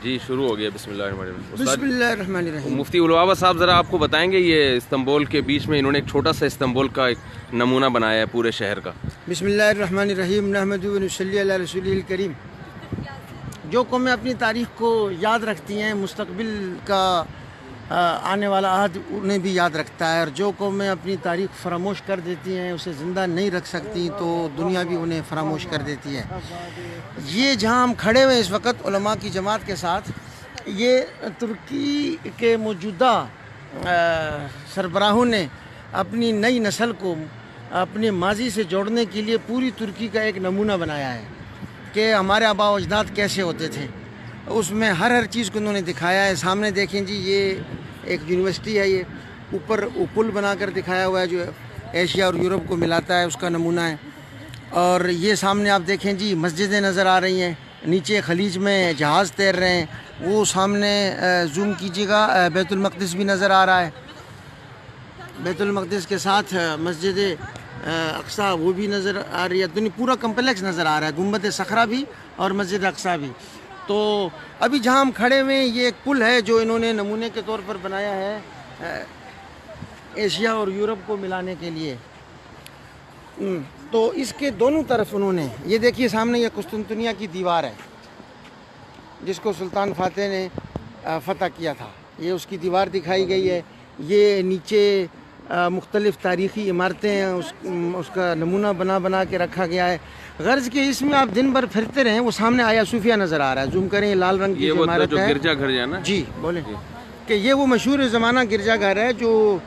जी शुरू हो गया। बिस्मिल्लाहिर्रहमानिर्रहीम। बिस्मिल्लाहिर्रहमानिर्रहीम। मुफ्ती उलवाबा साहब ज़रा आपको बताएंगे, ये इस्तांबुल के बीच में इन्होंने एक छोटा सा इस्तांबुल का एक नमूना बनाया है पूरे शहर का। बिस्मिल्लाहिर्रहमानिर्रहीम। नहमदुहु व नसल्ली अला रसूलिल करीम। जो कौमें अपनी तारीख़ को याद रखती हैं, मुस्तक़बिल का आने वाला अहद उन्हें भी याद रखता है, और जो कौमें अपनी तारीख़ फरामोश कर देती हैं, उसे ज़िंदा नहीं रख सकती, तो दुनिया भी उन्हें फरामोश कर देती है। ये जहाँ हम खड़े हुए इस वक्त उलमा की जमात के साथ, ये तुर्की के मौजूदा सरबराहों ने अपनी नई नस्ल को अपने माजी से जोड़ने के लिए पूरी तुर्की का एक नमूना बनाया है कि हमारे आबा व अजदाद कैसे होते थे। उसमें हर चीज़ को उन्होंने दिखाया है। सामने देखें जी, ये एक यूनिवर्सिटी है, ये ऊपर पुल बनाकर दिखाया हुआ है जो एशिया और यूरोप को मिलाता है, उसका नमूना है। और ये सामने आप देखें जी, मस्जिदें नज़र आ रही हैं, नीचे खलीज में जहाज़ तैर रहे हैं, वो सामने जूम कीजिएगा, बैतुल मक़दिस भी नज़र आ रहा है। बैतुल मक़दिस के साथ मस्जिद अक्सा वो भी नज़र आ रही है। पूरा कम्प्लेक्स नज़र आ रहा है, गुंबद सखरा भी और मस्जिद अक्सा भी। तो अभी जहाँ हम खड़े हुए हैं, ये एक पुल है जो इन्होंने नमूने के तौर पर बनाया है एशिया और यूरोप को मिलाने के लिए। तो इसके दोनों तरफ उन्होंने, ये देखिए सामने ये कुस्तुनतुनिया की दीवार है जिसको सुल्तान फातेह ने फ़तह किया था, ये उसकी दीवार दिखाई गई है। ये नीचे मुख्तलिफ़ तारीख़ी इमारतें हैं, उसका नमूना बना के रखा गया है। गर्ज के इसमें आप दिन भर फिरते रहें, वो सामने आया सूफिया नज़र आ रहा है, जूम करें, लाल रंग की इमारत है, गिरजा घर है ना जी, बोले कि ये वो मशहूर ज़माना गिरजा घर है जो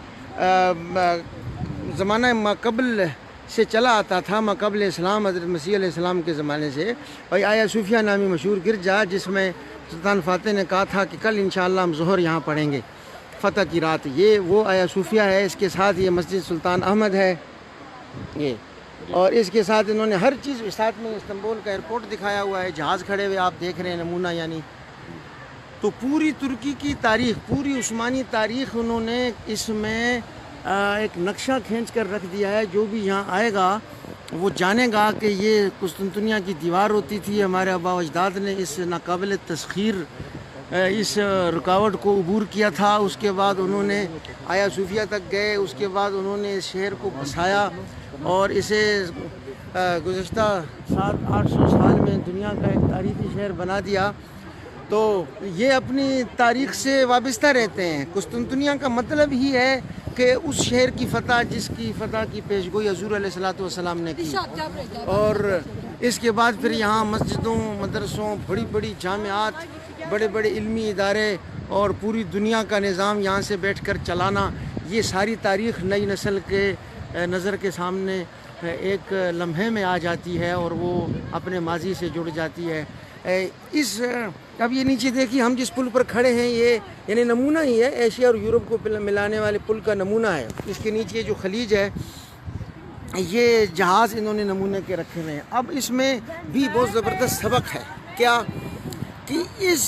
ज़माना माक़बल से चला आता था, माक़बल इस्लाम हज़रत मसीह अलैहिस्सलाम के ज़माने से। और आया सूफिया नामी मशहूर गिरजा, जिसमें सुल्तान फातेह ने कहा था कि कल इंशाअल्लाह हम ज़ोहर यहाँ पढ़ेंगे, फ़तह की रात। ये वो आया सूफिया है। इसके साथ ये मस्जिद सुल्तान अहमद है ये, और इसके साथ इन्होंने हर चीज़, साथ में इस्तांबुल का एयरपोर्ट दिखाया हुआ है, जहाज़ खड़े हुए आप देख रहे हैं, नमूना यानी। तो पूरी तुर्की की तारीख़, पूरी उस्मानी तारीख़ उन्होंने इसमें एक नक्शा खींच कर रख दिया है। जो भी यहाँ आएगा वो जानेगा कि ये कुस्तुनतुनिया की दीवार होती थी, हमारे आबा व अजदाद ने इस नाकाबिल तस्खीर इस रुकावट को अबूर किया था। उसके बाद उन्होंने आया सूफिया तक गए, उसके बाद उन्होंने इस शहर को बसाया और इसे गुज़श्ता 700-800 साल में दुनिया का एक तारीख़ी शहर बना दिया। तो ये अपनी तारीख़ से वाबस्ता रहते हैं। कुस्तुनतुनिया का मतलब ही है कि उस शहर की फ़तह, जिसकी फ़तह की पेशगोई हुज़ूर अलैहिस्सलातु वस्सलाम ने की। और इसके बाद फिर यहाँ मस्जिदों, मदरसों, बड़ी बड़ी जामियात, बड़े बड़े इल्मी इदारे और पूरी दुनिया का निज़ाम यहाँ से बैठकर चलाना, ये सारी तारीख़ नई नस्ल के नज़र के सामने एक लम्हे में आ जाती है और वो अपने माजी से जुड़ जाती है। अब ये नीचे देखिए, हम जिस पुल पर खड़े हैं, ये यानी नमूना ही है, एशिया और यूरोप को मिलाने वाले पुल का नमूना है। इसके नीचे जो खलीज है, ये जहाज़ इन्होंने नमूने के रखे हुए हैं। अब इसमें भी बहुत ज़बरदस्त सबक है, क्या कि इस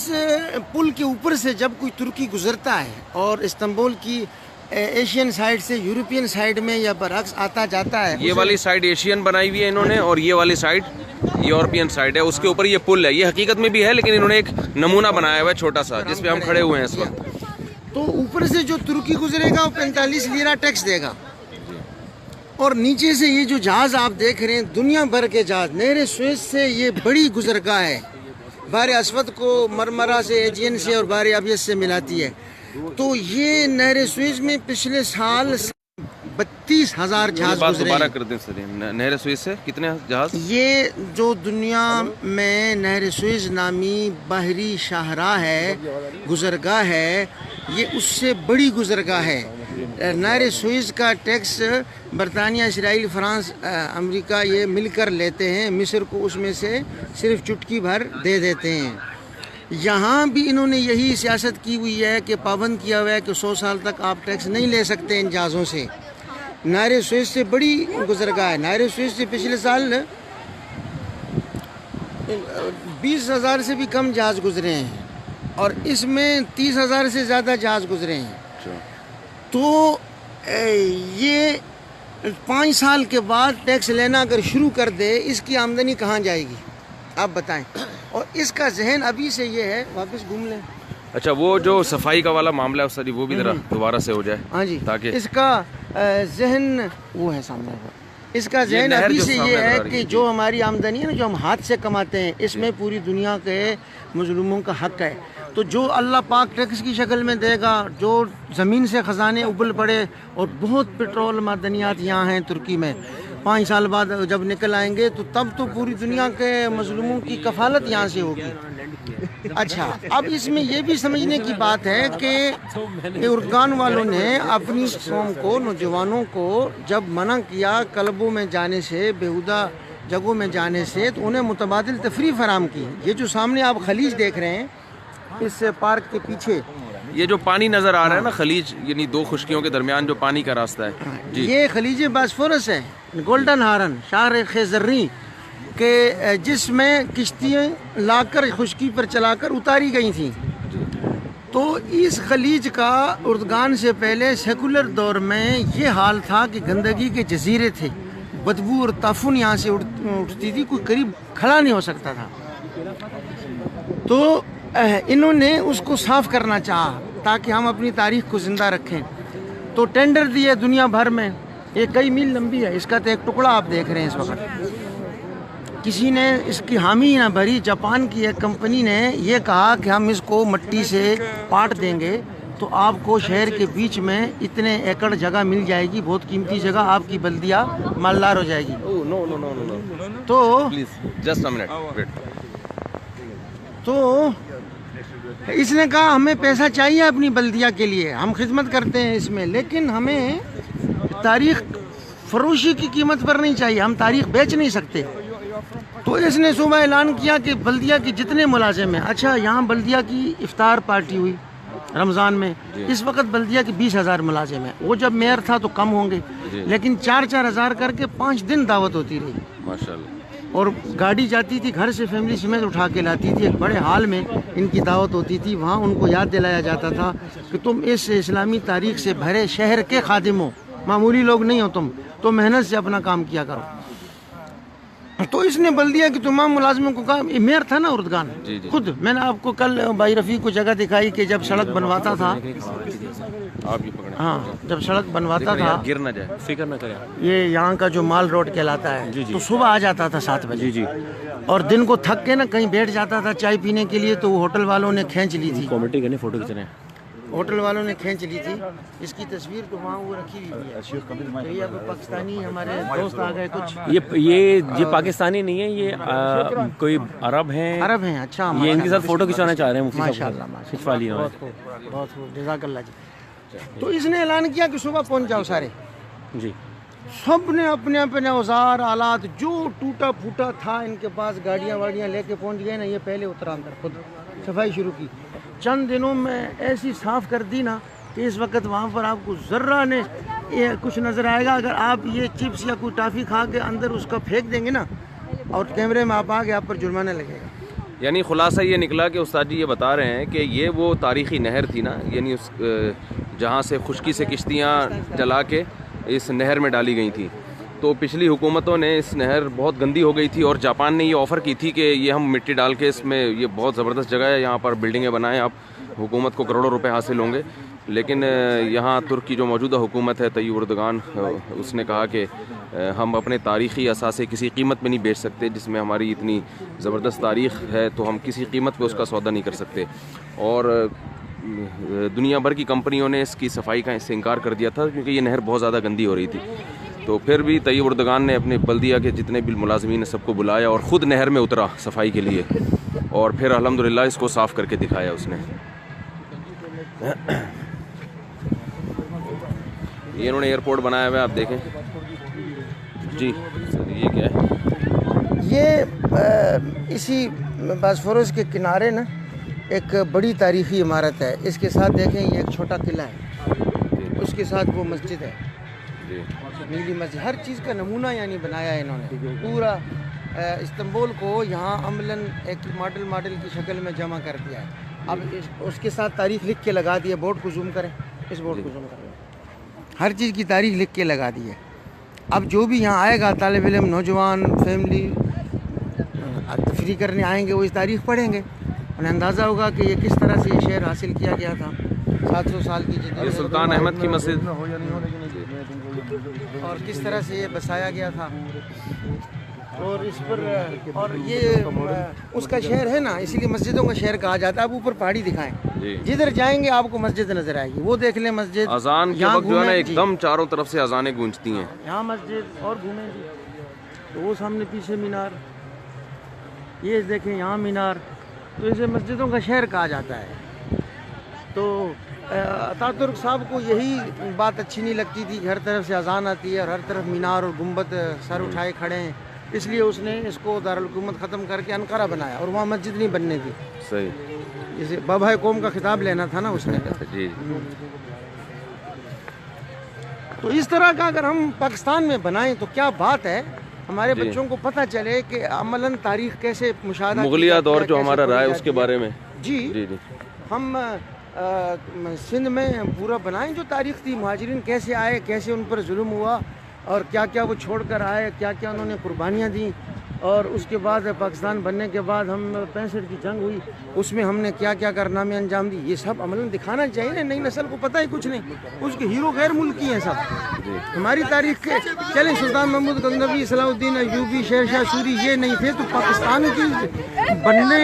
पुल के ऊपर से जब कोई तुर्की गुज़रता है और इस्तांबुल की एशियन साइड से यूरोपियन साइड में या बरअक्स आता जाता है, ये वाली साइड एशियन बनाई हुई है इन्होंने और ये वाली साइड यूरोपियन साइड है, उसके ऊपर ये पुल है। ये हकीकत में भी है, लेकिन इन्होंने एक नमूना बनाया हुआ है छोटा सा, जिस पे हम खड़े हुए हैं इस वक्त। तो ऊपर से जो तुर्की गुजरेगा वो 45 लीरा टैक्स देगा, और नीचे से ये जो जहाज़ आप देख रहे हैं, दुनिया भर के जहाज़, नहर सुएज़ से ये बड़ी गुजरगाह है, बार अस्वद को मरमरा से, एजियन से और बार अबियस से मिलाती है। तो ये नहर सुएज़ में पिछले साल 32,000 जहाज़ गुजरे हैं। नहर सुएज़ से कितने जहाज़? ये जो दुनिया में नहर सुएज़ नामी बाहरी शाहराह है, गुजरगाह है, ये उससे बड़ी गुजरगाह है। नहर सुएज़ का टैक्स बरतानिया, इसराइल, फ्रांस, अमेरिका ये मिलकर लेते हैं। मिस्र को उसमें से सिर्फ चुटकी भर दे देते हैं। यहाँ भी इन्होंने यही सियासत की हुई है कि पाबंद किया हुआ है कि 100 साल तक आप टैक्स नहीं ले सकते इन जहाज़ों से। नहर सुएज़ से बड़ी गुजरगाह है। नहर सुएज़ से पिछले साल 20,000 से भी कम जहाज़ गुजरे हैं और इसमें 30,000 से ज़्यादा जहाज़ गुजरे हैं। तो ये 5 साल के बाद टैक्स लेना अगर शुरू कर दे, इसकी आमदनी कहाँ जाएगी आप बताएं। और इसका जहन अभी से ये है, वापस घूम लें। अच्छा, वो जो सफाई का वाला मामला है उस्ताद जी, वो भी जरा दोबारा से हो जाए। हाँ जी, ताकि इसका जहन वो है सामने वो। इसका जहन नहर अभी जो से सामने ये नजर आ है रही कि है, जो हमारी आमदनी है ना, जो हम हाथ से कमाते हैं, इसमें पूरी दुनिया के मजलूमों का हक है। तो जो अल्लाह पाक टैक्स की शक्ल में देगा, जो ज़मीन से ख़जाने उबल पड़े, और बहुत पेट्रोल मादनियात यहाँ हैं तुर्की में, 5 साल बाद जब निकल आएंगे तो तब तो पूरी दुनिया के मजलूमों की कफालत यहाँ से होगी। अच्छा, अब इसमें यह भी समझने की बात है कि उर्गान वालों ने अपनी कौम को, नौजवानों को जब मना किया क्लबों में जाने से, बेहुदा जगहों में जाने से, तो उन्हें मुतबादिल तफरी फराम की। ये जो सामने आप खलीज देख रहे हैं, इस पार्क के पीछे ये जो पानी नजर आ रहा है ना, खलीज, यानी दो खुशकियों के दरमियान जो पानी का रास्ता है जी, ये खलीज बास्फोरस है, गोल्डन हारन, शार खेजर्री के, जिसमें किश्तियाँ लाकर खुशकी पर चलाकर उतारी गई थी। तो इस खलीज का उर्दगान से पहले सेकुलर दौर में ये हाल था कि गंदगी के जजीरे थे, बदबू और ताफुन यहाँ से उठती थी, कोई करीब खड़ा नहीं हो सकता था। तो इन्होंने उसको साफ करना चाहा ताकि हम अपनी तारीख को ज़िंदा रखें। तो टेंडर दिए दुनिया भर में, ये कई मील लंबी है, इसका तो एक टुकड़ा आप देख रहे हैं इस वक्त। किसी ने इसकी हामी ना भरी। जापान की एक कंपनी ने ये कहा कि हम इसको मट्टी से पाट देंगे तो आपको शहर के बीच में इतने एकड़ जगह मिल जाएगी, बहुत कीमती जगह, आपकी बल्दिया मालदार हो जाएगी। नो नो नो नो, तो please just a minute wait. तो इसने कहा हमें पैसा चाहिए अपनी बल्दिया के लिए, हम खिदमत करते हैं इसमें, लेकिन हमें तारीख फरोशी की कीमत पर नहीं चाहिए, हम तारीख बेच नहीं सकते। तो इसने सुबह ऐलान किया कि बल्दिया के जितने मुलाजिम हैं, अच्छा यहाँ बल्दिया की इफ्तार पार्टी हुई रमज़ान में, इस वक्त बल्दिया के 20,000 मुलाजिम हैं। वो जब मेयर था तो कम होंगे, लेकिन 4-4 हज़ार करके 5 दिन दावत होती रही माशाल्लाह। और गाड़ी जाती थी घर से, फैमिली समेत उठा के लाती थी। एक बड़े हाल में इनकी दावत होती थी, वहाँ उनको याद दिलाया जाता था कि तुम इस इस्लामी तारीख से भरे शहर के खादिम हो, मामूली लोग नहीं हो तुम, तो मेहनत से अपना काम किया करो। तो इसने बल्दिया के तमाम मुलाजिमों को कहा, ये मेयर था ना उर्दगान, खुद मैंने आपको कल भाई रफ़ी को जगह दिखाई कि जब सड़क बनवाता था, आप ये पकड़ें। हाँ, जब सड़क बनवाता था, गिर ना जाए, फिक्र ना करें। ये यहाँ का जो माल रोड कहलाता है, तो सुबह आ जाता था 7 बजे जी, और दिन को थक के ना कहीं बैठ जाता था चाय पीने के लिए, तो वो होटल वालों ने खींच ली थी, कमेंटी करने, फोटो खींचने, होटल वालों ने खींच ली थी। इसकी तस्वीर तो वहाँ वो रखी हुई है। तो ये अब पाकिस्तानी हमारे दोस्त आ गए कुछ, ये पाकिस्तानी नहीं है, ये कोई अरब हैं। अरब हैं, अच्छा। ये इनके साथ फोटो खिंचवाना चाह रहे हैं मुफ्ती साहब। माशाल्लाह, खिंचवा लिया बहुत खूब, जज़ाकल्लाह जी। तो इसने ऐलान किया कि सुबह पहुँच जाओ सारे जी। सब ने अपने अपने औजार आलात जो टूटा फूटा था इनके पास, गाड़ियाँ वाड़ियाँ लेके पहुँच गए ना। ये पहले उतरा अंदर, खुद सफाई शुरू की। चंद दिनों में ऐसी साफ़ कर दी ना कि इस वक्त वहाँ पर आपको ज़र्रा ने ये कुछ नज़र आएगा। अगर आप ये चिप्स या कोई टॉफ़ी खा के अंदर उसका फेंक देंगे ना और कैमरे में आप आ गए, आप पर जुर्माना लगेगा। यानी खुलासा ये निकला कि उस्ताद जी ये बता रहे हैं कि ये वो तारीख़ी नहर थी ना, यानी उस जहाँ से खुश्की से किश्तियाँ चला के इस नहर में डाली गई थी। तो पिछली हुकूमतों ने इस नहर बहुत गंदी हो गई थी और जापान ने ये ऑफ़र की थी कि ये हम मिट्टी डाल के इसमें, ये बहुत ज़बरदस्त जगह है, यहाँ पर बिल्डिंगें बनाएं आप, हुकूमत को करोड़ों रुपए हासिल होंगे। लेकिन यहाँ तुर्क की जो मौजूदा हुकूमत है, तय्यिब एर्दोगान, उसने कहा कि हम अपने तारीख़ी असासे किसी कीमत पे नहीं बेच सकते, जिसमें हमारी इतनी ज़बरदस्त तारीख़ है, तो हम किसी कीमत पे उसका सौदा नहीं कर सकते। और दुनिया भर की कंपनियों ने इसकी सफाई का इससे इनकार कर दिया था क्योंकि ये नहर बहुत ज़्यादा गंदी हो रही थी। तो फिर भी तय्यिब एर्दोगान ने अपने बल्दिया के जितने भी मुलाजिमीन सबको बुलाया और ख़ुद नहर में उतरा सफाई के लिए, और फिर अल्हम्दुलिल्लाह इसको साफ़ करके दिखाया उसने। ये इन्होंने एयरपोर्ट बनाया हुआ है, आप देखें जी। ये क्या है? ये इसी बास्फोरस के किनारे ना एक बड़ी तारीख़ी इमारत है। इसके साथ देखें ये एक छोटा किला है, उसके साथ वो मस्जिद है, नीली मस्जिद। हर चीज़ का नमूना यानी बनाया है इन्होंने। पूरा इस्तांबुल को यहाँ अमलन एक मॉडल की शक्ल में जमा कर दिया है। अब उसके साथ तारीख़ लिख के लगा दी है। बोर्ड को जूम करें, इस बोर्ड को जूम करें, हर चीज़ की तारीख़ लिख के लगा दी है। अब जो भी यहाँ आएगा, तालिब इल्म, नौजवान, फैमिली, तफरी करने आएंगे वो इस तारीख पढ़ेंगे, उन्हें अंदाज़ा होगा कि ये किस तरह से ये शहर हासिल किया गया था 700 साल की ये जिंदगी सुल्तान अहमद की मस्जिद। और किस तरह से ये बसाया गया था। और इस पर और ये उसका शहर है ना, इसीलिए मस्जिदों का शहर कहा जाता है। आप ऊपर पहाड़ी दिखाएं, जिधर जाएंगे आपको मस्जिद नजर आएगी, वो देख लें मस्जिद। अजान के वक्त जो है ना एकदम चारों तरफ से अजानें गूंजती हैं। यहाँ मस्जिद और घूमेंगे तो वो सामने पीछे मीनार, ये देखें यहाँ मीनार। तो इसे मस्जिदों का शहर कहा जाता है। तो अतातुर्क साहब को यही बात अच्छी नहीं लगती थी कि हर तरफ से अजान आती है और हर तरफ मीनार और गुंबद सर उठाए खड़े हैं, इसलिए उसने इसको दारुल हुकूमत ख़त्म करके अनकारा बनाया और वहाँ मस्जिद नहीं बनने दी। सही, जैसे बाबा कौम का खिताब लेना था ना उसने। जी। तो इस तरह का अगर हम पाकिस्तान में बनाएं तो क्या बात है, हमारे बच्चों को पता चले कि अमलन तारीख कैसे मुशाहदा, मुगलिया दौर जो हमारा रहा है उसके बारे में। जी जी जी। हम सिंध में पूरा बनाएं जो तारीख थी, मुहाजिरीन कैसे आए, कैसे उन पर जुल्म हुआ और क्या क्या वो छोड़ कर आए, क्या क्या उन्होंने कुर्बानियाँ दी। और उसके बाद पाकिस्तान बनने के बाद हम 65 की जंग हुई, उसमें हमने क्या क्या कारनामे अंजाम दी, ये सब अमलन दिखाना चाहिए ना। नई नस्ल को पता ही कुछ नहीं, उसके हीरो गैर मुल्की हैं सब। हमारी तारीख के चले सुल्तान महमूद गंगवी, सलाउद्दीन अय्यूबी, शेर शाह सूरी ये नहीं थे तो पाकिस्तान की बनने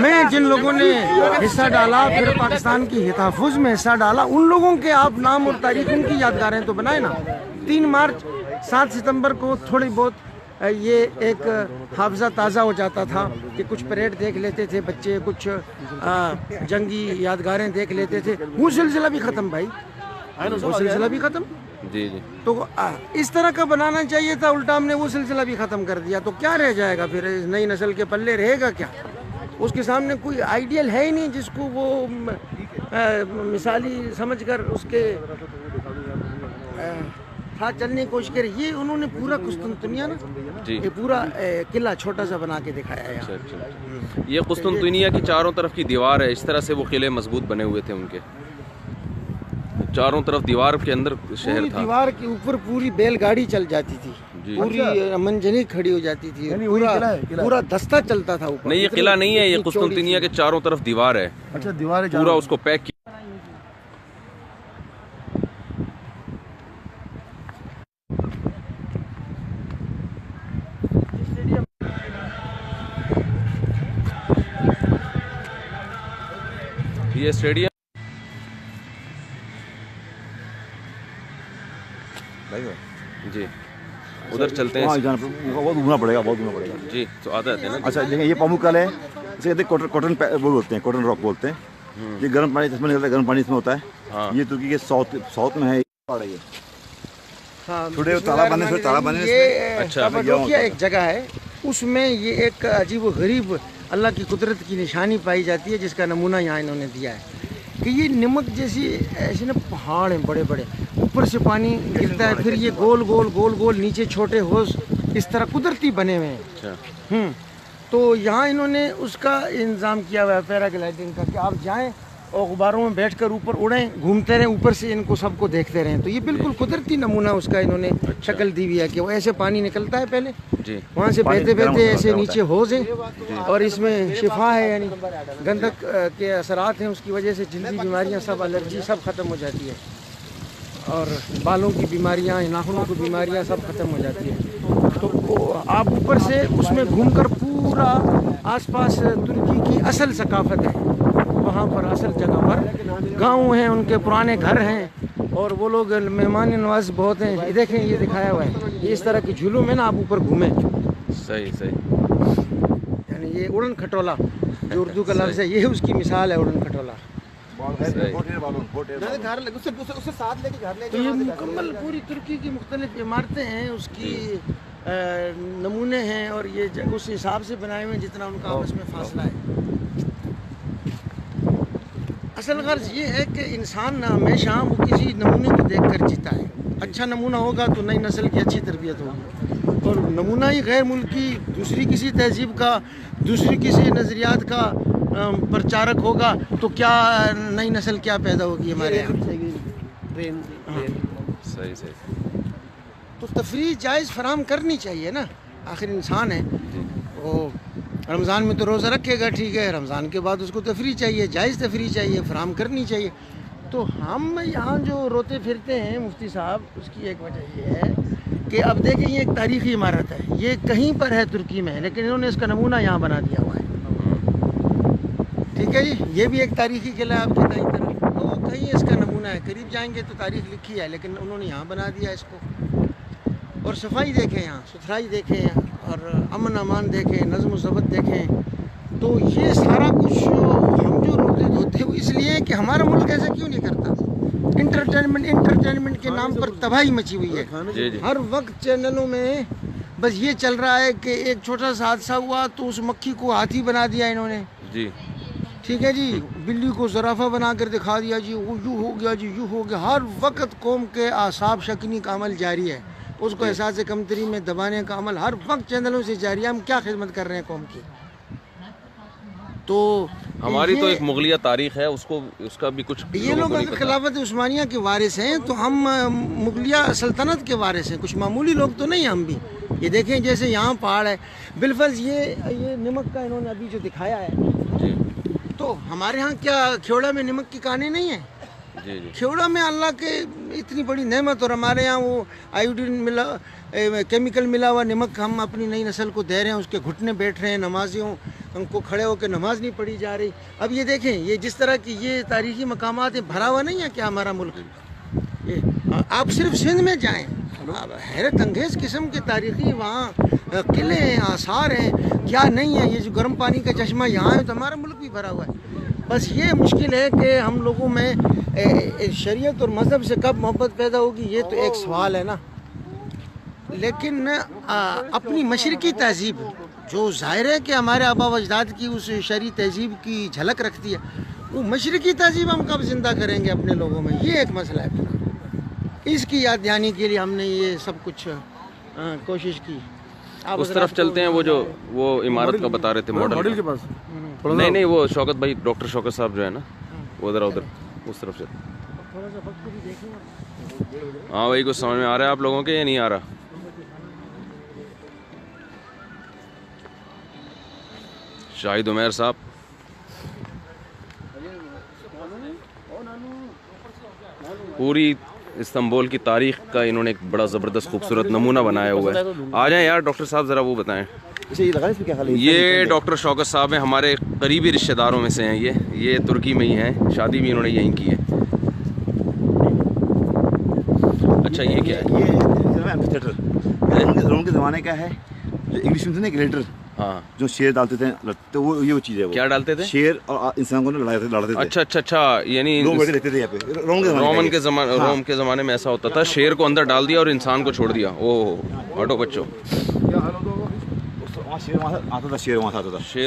में जिन लोगों ने हिस्सा डाला, फिर पाकिस्तान की हिताफुज में हिस्सा डाला, उन लोगों के आप नाम और तारीख उनकी यादगारें तो बनाए ना। 3 मार्च 7 सितंबर को थोड़ी बहुत ये एक हाफजा ताज़ा हो जाता था कि कुछ परेड देख लेते थे बच्चे, कुछ जंगी यादगारें देख लेते थे। वो सिलसिला भी ख़त्म भाई, वो सिलसिला भी ख़त्म। जी जी। तो इस तरह का बनाना चाहिए था, उल्टा हमने वो सिलसिला भी ख़त्म कर दिया। तो क्या रह जाएगा फिर, नई नस्ल के पल्ले रहेगा क्या? उसके सामने कोई आइडियल है ही नहीं जिसको वो मिसाली समझकर उसके साथ चलने की कोशिश करें। ये उन्होंने पूरा कुस्तुनतुनिया ना जी, ये पूरा किला छोटा सा बना के दिखाया है। अच्छा। ये कुस्तुनतुनिया की चारों तरफ की दीवार है, इस तरह से वो किले मजबूत बने हुए थे उनके, चारों तरफ दीवार के अंदर शहर था। दीवार के ऊपर पूरी बैलगाड़ी चल जाती थी, पूरी मंजनी खड़ी हो जाती थी, पूरा दस्ता चलता था ऊपर। नहीं ये किला नहीं है, ये कुस्तुनतुनिया के चारों तरफ दीवार है। अच्छा दीवार पूरा उसको पैक किया। ये स्टेडियम जी, उधर चलते हैं। बहुत घूमना पड़ेगा, बहुत घूमना पड़ेगा जी। तो आते हैं ना। अच्छा देखिए ये पामुकल है, इसे कहते हैं कॉटन वो बोलते हैं, कॉटन रॉक बोलते हैं। ये गर्म पानी इसमें निकलता है, गर्म पानी इसमें होता है। हाँ। ये तुर्की के साउथ में है। हाँ, छोटे तालाब बने हुए, तालाब बने ये अच्छा कपाडोकिया एक जगह है, उसमें ये एक अजीब व गरीब अल्लाह की कुदरत की निशानी पाई जाती है, जिसका नमूना यहाँ इन्होंने दिया है कि ये नमक जैसी ऐसे ना पहाड़ हैं बड़े बड़े, ऊपर से पानी गिरता है, फिर ये गोल गोल गोल गोल नीचे छोटे होश इस तरह कुदरती बने हुए हैं। अच्छा। तो यहाँ इन्होंने उसका इंतज़ाम किया हुआ है पैराग्लाइडिंग का, कि आप जाएं और गुब्बारों में बैठकर ऊपर उड़ें, घूमते रहें, ऊपर से इनको सबको देखते रहें। तो ये बिल्कुल कुदरती नमूना उसका इन्होंने शक्ल दी हुई है कि वो ऐसे पानी निकलता है पहले जी, वहाँ से बहते बहते ऐसे नीचे होज है और इसमें शिफा है, यानी गंधक के असरात हैं, उसकी वजह से जल्दी बीमारियाँ सब, एलर्जी सब ख़त्म हो जाती है और बालों की बीमारियाँ, नाखूनों की बीमारियाँ सब ख़त्म हो जाती है। तो आप ऊपर से उसमें घूमकर पूरा आसपास तुर्की की असल सकाफत है, वहाँ पर असल जगह पर गांव हैं, उनके पुराने घर हैं और वो लोग मेहमान नवाज बहुत हैं। ये देखें, ये दिखाया हुआ है, ये इस तरह के झूलों में ना आप ऊपर घूमें। सही सही। यानी ये उड़न खटोला जो उर्दू का लफ्ज़ है, ये उसकी मिसाल है, उड़न खटोला। तो ये मुकम्मल पूरी तुर्की की मुख्तलिफ इमारतें हैं, उसकी नमूने हैं और ये उस हिसाब से बनाए हुए हैं जितना उनका आपस में फासला है। असल गर्ज ये है कि इंसान ना हमेशा वो किसी नमूने को देखकर जीता है। अच्छा नमूना होगा तो नई नस्ल की अच्छी तरबियत होगी, और नमूना ही गैर मुल्की दूसरी किसी तहजीब का, दूसरी किसी नज़रियात का प्रचारक होगा तो क्या नई नस्ल क्या पैदा होगी हमारे यहाँ। सही सही। तो तफरीह जायज़ फराम करनी चाहिए ना, आखिर इंसान है। वो रमज़ान में तो रोज़ा रखेगा, ठीक है, रमज़ान के बाद उसको तफरी चाहिए, जायज़ तफरी चाहिए, फराम करनी चाहिए। तो हम यहाँ जो रोते फिरते हैं मुफ्ती साहब, उसकी एक वजह ये है कि अब देखें ये एक तारीख़ी इमारत है, ये कहीं पर है तुर्की में, लेकिन इन्होंने इसका नमूना यहाँ बना दिया हुआ है। ठीक है जी, ये भी एक तारीख़ी किला है आपकी दाईं तरफ, तो कहीं इसका नमूना है, करीब जाएंगे तो तारीख़ लिखी है, लेकिन उन्होंने यहाँ बना दिया इसको। और सफाई देखें, यहाँ सुथराई देखें, और अमन अमान देखें, नज़्म व ज़ब्त देखें। तो ये सारा कुछ हम जो रोते धोते हैं इसलिए कि हमारा मुल्क ऐसा क्यों नहीं करता। इंटरटेनमेंट के नाम पर तबाही मची हुई है। हर वक्त चैनलों में बस ये चल रहा है कि एक छोटा सा हादसा हुआ तो उस मक्खी को हाथी बना दिया इन्होंने जी, ठीक है जी, बिल्ली को ज़राफ़ा बना कर दिखा दिया जी, वो यूँ हो गया जी, यूँ हो गया। हर वक्त कौम के आसाब शकनी का अमल जारी है, उसको एहसास कमतरी में दबाने का अमल हर वक्त चैनलों से जारी है। हम क्या खिदमत कर रहे हैं कौम की। तो हमारी तो एक मुगलिया तारीख है, उसको उसका भी कुछ ये लोग अगर खिलाफत उस्मानिया के वारिस हैं तो हम मुगलिया सल्तनत के वारिस हैं, कुछ मामूली लोग तो नहीं हम भी। ये देखें जैसे यहाँ पहाड़ है, बिलफर्ज ये नमक का इन्होंने अभी जो दिखाया है जी। तो हमारे यहाँ क्या खेवड़ा में नमक की कहानी नहीं है जी। खेवड़ा में अल्लाह के इतनी बड़ी नेमत, और हमारे यहाँ वो आयोडीन मिला केमिकल मिला हुआ नमक हम अपनी नई नस्ल को दे रहे हैं, उसके घुटने बैठ रहे हैं, नमाजियों उनको खड़े होकर नमाज नहीं पढ़ी जा रही। अब ये देखें, ये जिस तरह की ये तारीखी मकामात भरा हुआ नहीं है क्या हमारा मुल्क। ये आप सिर्फ सिंध में जाएँ, हैरत अंगेज़ किस्म के तारीखी वहाँ किले हैं, आसार हैं, क्या नहीं है। ये जो गर्म पानी का चश्मा यहाँ है तो हमारा मुल्क भी भरा हुआ है। बस ये मुश्किल है कि हम लोगों में शरीयत और मज़हब से कब मोहब्बत पैदा होगी, ये तो एक सवाल है ना। लेकिन अपनी मशरकी तहज़ीब जो ज़ाहिर है कि हमारे आबा व अजदाद की उस शरई तहज़ीब की झलक रखती है, वो मशरकी तहज़ीब हम कब ज़िंदा करेंगे अपने लोगों में, ये एक मसला है। इसकी याद दहानी के लिए हमने ये सब कुछ कोशिश की। आप उस तरफ चलते हैं, वो इमारत का बता रहे थे मॉडल के पास। नहीं, वो शौकत भाई, डॉक्टर शौकत साहब जो है ना, वो उधर उस तरफ चलते। हाँ भाई, कुछ समझ में आ रहा है आप लोगों के या नहीं आ रहा। शाहिद उमैर साहब, पूरी इस्तांबुल की तारीख का इन्होंने एक बड़ा ज़बरदस्त खूबसूरत नमूना बनाया हुआ है। आ जाएं यार डॉक्टर साहब, ज़रा वो बताएं। ये डॉक्टर शौकत साहब हैं, हमारे करीबी रिश्तेदारों में से हैं। ये तुर्की में ही हैं, शादी भी इन्होंने यहीं की है। अच्छा, ये क्या है? ये रोम के ज़माने का है, जो इंग्लिश में ग्लेटर, हाँ, जो शेर डालते थे, तो वो चीज़ है। वो क्या डालते थे? शेर और इंसान को लड़ाते थे। अच्छा, यानी लोग बैठे रहते थे यहाँ पे। रोम के ज़माने में ऐसा होता था, शेर को अंदर डाल दिया और इंसान को छोड़ दिया। ओह हटो बच्चों, शेर वहाँ आता था, शेर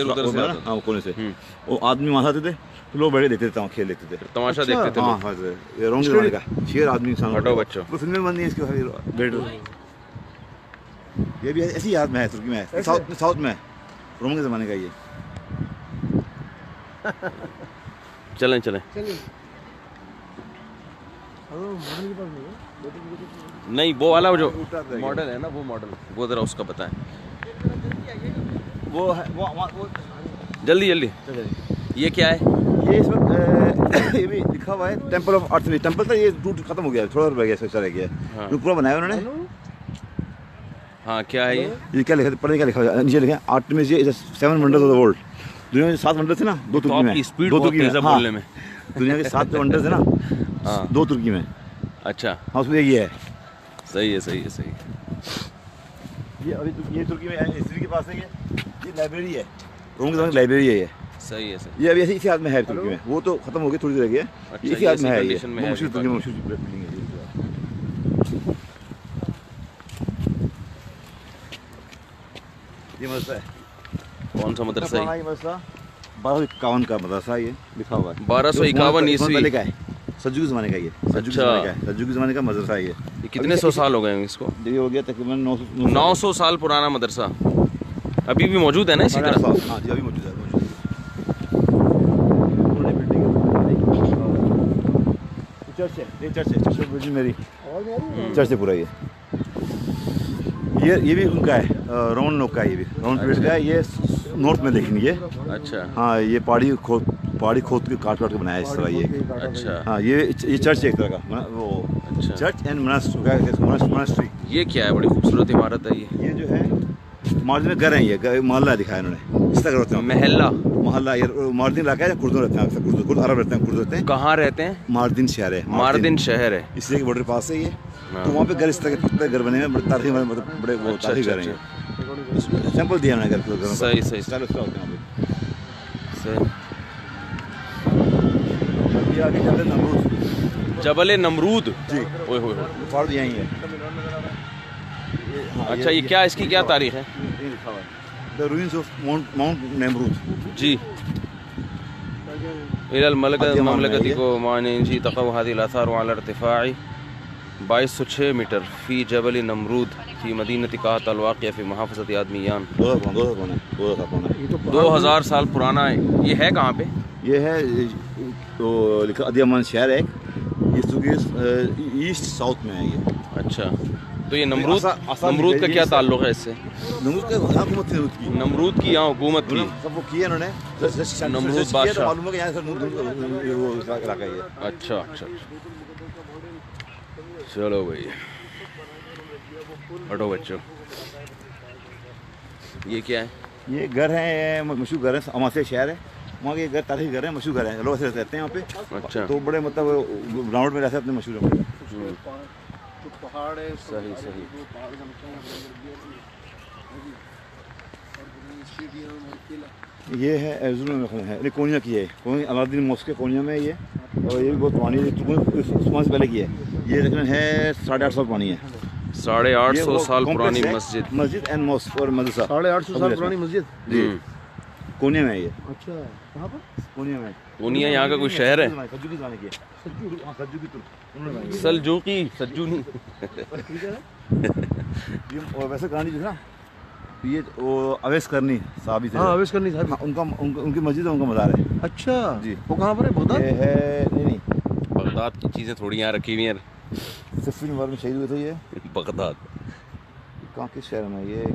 उधर से आता था कोने से, वो आदमी वहाँ आते थे, तो लोग बैठे देखते थे, खेल देखते थे, तमाशा देखते थे। हाँ, रोम के ज़माने का शेर आदमी इंसान। हटो बच्चों, तो फिल्में बन है इसके बैठ। ये भी ऐसी याद में है, तुर्की में है, साउथ में है, रोम के ज़माने का ये। चलें। नहीं, वो वाला जो मॉडल है ना, वो ज़रा उसका बताएं। वो जल्दी ये क्या है? ये इस वक्त ये भी लिखा हुआ है टेम्पल ऑफ आर्टेमिस। टेम्पल था, ये टूट खत्म हो गया, थोड़ा रह गया, चला गया। हाँ। जो पूरा बनाया उन्होंने। हाँ, क्या है ये क्या लिखा, पढ़ने क्या लिखा है? नीचे लिखा है Artemis is 7 wonders of the world. दुनिया में 7 वंडर थे ना, 2 तुर्की में, 2 तुर्की में बोलने में। दुनिया के 7 वंडर थे ना, 2 तुर्की में। अच्छा, हाँ, उसमें ये है। सही है। ये अभी ये तुर्की में हिस्ट्री के पास है। ये लाइब्रेरी है, रोम के ज़माने की लाइब्रेरी है ये। सही है। ये अभी इसी याद में है तुर्की में, वो तो खत्म हो गई, थोड़ी देर रह गई। इसी याद में है, ये मशहूर तुर्की में मशहूर बिल्डिंग है। ये मदरसा है। कौन सा मदरसा है? 1251 का मदरसा, ये लिखा हुआ है 1251 ईस्वी का है, सज्जू के ज़माने का। ये सज्जू के ज़माने का मदरसा है। ये कितने सौ साल हो गए इसको? ये हो गया तकरीबन 900 साल पुराना मदरसा। अभी भी मौजूद है ना इसी तरह? हाँ जी, अभी मौजूद है। चर्च है, मेरी चर्च है पूरा। ये भी उनका है। राउंड नोक का है, ये भी राउंड पीरियड का है। ये नॉर्थ में लेकिन ये अच्छा हाँ ये पहाड़ी खोद के काट के बनाया है इस तरह ये। अच्छा हाँ ये चर्च है एक तरह का वो अच्छा। Church and monastery. ये क्या है? बड़ी खूबसूरत इमारत है ये। ये जो है मार्जिन में घर है, ये मोहल्ला दिखाया इन्होंने इस तरह रहते हैं महल्ला मोहल्ला। ये मार्जिन इलाका है, कुर्द रहते हैं अक्सर, कुर्द अरब रहते हैं, कुर्द रहते हैं। कहाँ रहते हैं? मार्जिन शहर है, मार्दिन शहर है। इसलिए बॉर्डर पास है ये। हाँ। तो वहाँ पे घर इस तरह के पत्ते घर बने हुए हैं, बड़े तारीखी बड़े वो अच्छा, तारीखी घर अच्छा, हैं। सैंपल दिया मैंने घर के घरों का। सही सही स्टाइल उसका होता है वहाँ सही। पे। ये आगे चल रहे नमरूद जबल नमरूद जी, ओए होए होए। पहाड़ यहीं है। अच्छा ये क्या, इसकी क्या तारीख है? ये लिखा हुआ है the ruins of Mount Nimrud. जी इलल मध्य मान में ममलकती है को माने जी तक़व हादिल आसार वाला इर्तिफ़ाई 2206 मीटर फ़ी जबल नमरूद फ़ी मदीनती काहत अलवाक़िया फ़ी मुहाफ़ज़ती आदमियान। 2000 साल पुराना है। ये है कहाँ पे? ये है तो लिखा अधियमान शहर है, ये ईस्ट साउथ में है ये। अच्छा तो ये नमरूद आसान नमरूद का ये क्या सब- ताल्लुक़ है इससे? नमरूद का हुकूमत थी उसकी, नमरूद की यहाँ हुकूमत थी। सब वो किया इन्होंने। नमरूद किया तो बादशाह। मालूम है कि यहाँ से वो इलाका ही है। अच्छा अच्छा चलो भाई हटो बच्चों। ये क्या है? ये घर है, मशहूर घर है, अमासे शहर है, वहाँ के घर तारीखी घर है, मशहूर घर है, लोग ऐसे रहते हैं यहाँ पे। अच्छा तो बड़े मतलब ग्राउंड में रहते हैं अपने मशहूर है। सही सही। ये है एर्जुल में है, ये कोनिया की है, अलाउद्दीन मॉस्क कोनिया में है ये। और ये भी बहुत पुरानी है, उस्मान से पहले की है ये, लेकिन है 850 साल पुरानी है। 850 साल पुरानी मस्जिद एंड मॉस्क और मदरसा। 850 साल पुरानी मस्जिद। जी कोनिया में है ये। अच्छा कहाँ पर? कोनिया में। पूनिया यहाँ का कोई शहर है? सज्जू की जाने की है। सज्जू की तुर्क। सलजूकी सज्जू नहीं। ये और वैसे कहानी जो है ना, ये वो अवैस करनी साहबी थे। हाँ अवेश करनी साहब। उनकी मस्जिद है, उनका मज़ार है। अच्छा जी। वो कहाँ पर है? बगदाद? ये है नहीं बगदाद की चीज़ें थोड़ी यहाँ रखी हुई हैं। सिफिन वार में शहीद हुए थे ये। बगदाद कहाँ किस शहर में ये?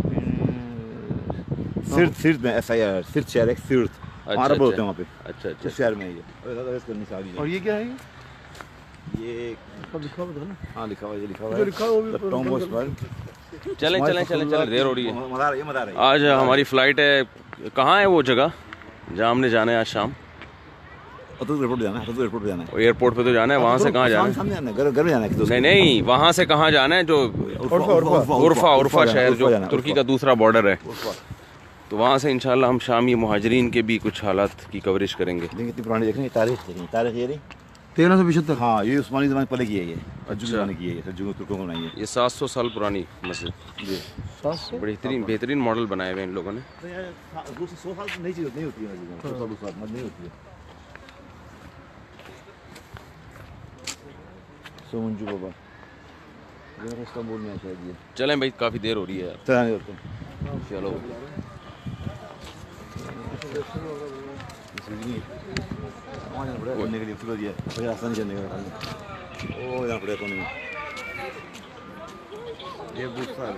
सिर्त में SIR सिर्त शहर है, सिर्त अच्छा, अरब होते अच्छा। हैं वहाँ पे। अच्छा अच्छा इस शहर में है ये अवैस करनी साहबी और है। ये क्या है? ये सब लिखा हुआ था ना? हाँ लिखा हुआ है, ये लिखा हुआ जो है लिखा हुआ वो भी The tomb of Ismail। चलें चलें चलें चलें, देर हो रही है। मज़ार है, ये मज़ार है। आज हमारी फ़्लाइट है। कहाँ है वो जगह जहाँ हमने जाना है आज शाम? अतुल एयरपोर्ट जाना है, अतुल एयरपोर्ट जाना है। एयरपोर्ट पे तो जाना है, वहाँ से कहाँ जाना है? सामने जाना है, घर में जाना है। नहीं नहीं, वहाँ से कहाँ जाना है? जो उर्फा शहर जो तुर्की का दूसरा बॉर्डर है, तो वहाँ से इंशाल्लाह हम शामी मुहाजिरीन के भी कुछ हालात की कवरेज करेंगे। कितनी पुरानी देखनी तारीख ये नहीं। 1375। हाँ ये उस्मानी ज़माने पहले की है ये। अच्छा। ज़माने की है ये, सज्जू तुर्कों को बनाई है। ये 700 साल पुरानी मस्जिद, जी 700। बेहतरीन मॉडल बनाए हुए इन लोगों ने। 100 साल नहीं होती है मस्जिद, 100 साल नहीं होती है। सोमंजू बाबा ये इस्तांबुल में है शायद ये। चलें भाई, काफ़ी देर हो रही है यार। चला नहीं होते चलो करने के लिए फिर दिया फिर आसानी करने का। ओ यहाँ पड़े कोने में ये दूसरा है।